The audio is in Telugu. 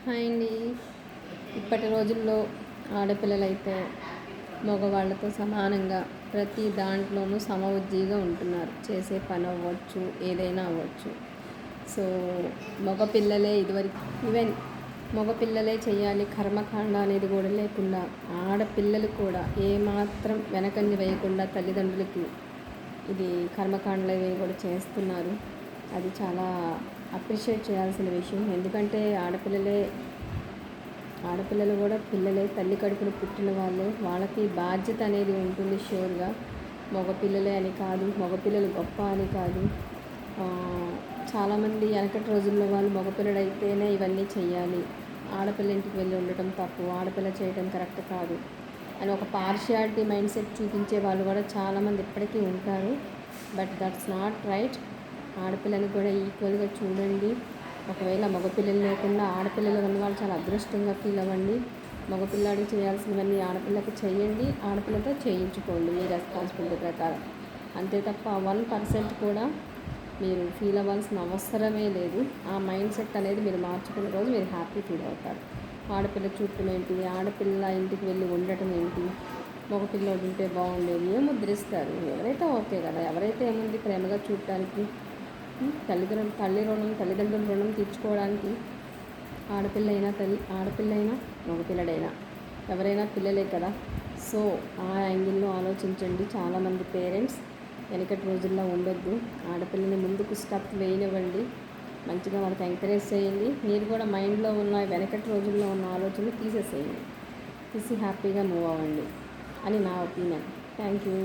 హాయ్ అండి. ఇప్పటి రోజుల్లో ఆడపిల్లలైతే మగవాళ్ళతో సమానంగా ప్రతి దాంట్లోనూ సమఉజ్జీగా ఉంటున్నారు. చేసే పని అవ్వచ్చు, ఏదైనా అవ్వచ్చు. సో మగపిల్లలే మగపిల్లలే చేయాలి కర్మకాండ అనేది కూడా లేకుండా ఆడపిల్లలు కూడా ఏమాత్రం వెనకంజ వేయకుండా తల్లిదండ్రులకి ఇది కర్మకాండలు ఇవి కూడా చేస్తున్నారు. అది చాలా అప్రిషియేట్ చేయాల్సిన విషయం. ఎందుకంటే ఆడపిల్లలు కూడా పిల్లలే, తల్లి కడుపున పుట్టిన వాళ్ళే. వాళ్ళకి బాధ్యత అనేది ఉంటుంది ష్యూర్గా. మగపిల్లలే అని కాదు, మగపిల్లలు గొప్ప అని కాదు. చాలామంది వెనకటి రోజుల్లో వాళ్ళు మగపిల్లడైతేనే ఇవన్నీ చెయ్యాలి, ఆడపిల్ల ఇంటికి వెళ్ళి ఉండటం తప్పు, ఆడపిల్ల చేయటం కరెక్ట్ కాదు అని ఒక పార్షియాలిటీ మైండ్ సెట్ చూపించే వాళ్ళు కూడా చాలామంది ఇప్పటికీ ఉంటారు. But that's not right. ఆడపిల్లని కూడా ఈక్వల్గా చూడండి. ఒకవేళ మగపిల్లలు లేకుండా ఆడపిల్లలు ఉన్న వాళ్ళు చాలా అదృష్టంగా ఫీల్ అవ్వండి. మగపిల్లాడికి చేయాల్సినవన్నీ ఆడపిల్లకి చేయండి, ఆడపిల్లతో చేయించుకోండి మీ రెస్పాన్సిబిలిటీ ప్రకారం. అంతే తప్ప 1% కూడా మీరు ఫీల్ అవ్వాల్సిన అవసరమే లేదు. ఆ మైండ్ సెట్ అనేది మీరు మార్చుకునే రోజు మీరు హ్యాపీ ఫీల్ అవుతారు. ఆడపిల్ల చూడటం ఏంటి, ఆడపిల్ల ఇంటికి వెళ్ళి ఉండటం ఏంటి, మగపిల్లోడు ఉంటే బాగుండేది ఏం ముద్రిస్తారు. ఎవరైతే ఓకే కదా, ఎవరైతే ఏముంది ప్రేమగా చూడటానికి. తల్లిదండ్రుల రుణం తీర్చుకోవడానికి ఆడపిల్లైనా మగపిల్లడైనా ఎవరైనా పిల్లలే కదా. సో ఆ యాంగిల్లో ఆలోచించండి. చాలామంది పేరెంట్స్ వెనకటి రోజుల్లో ఉండొద్దు, ఆడపిల్లని ముందుకు స్టెప్ వేయనివ్వండి, మంచిగా వాళ్ళకి ఎంకరేజ్ చేయండి. మీరు కూడా మైండ్లో ఉన్న వెనకటి రోజుల్లో ఉన్న ఆలోచనలు తీసి హ్యాపీగా మూవ్ అవ్వండి అని నా ఒపీనియన్. Thank you.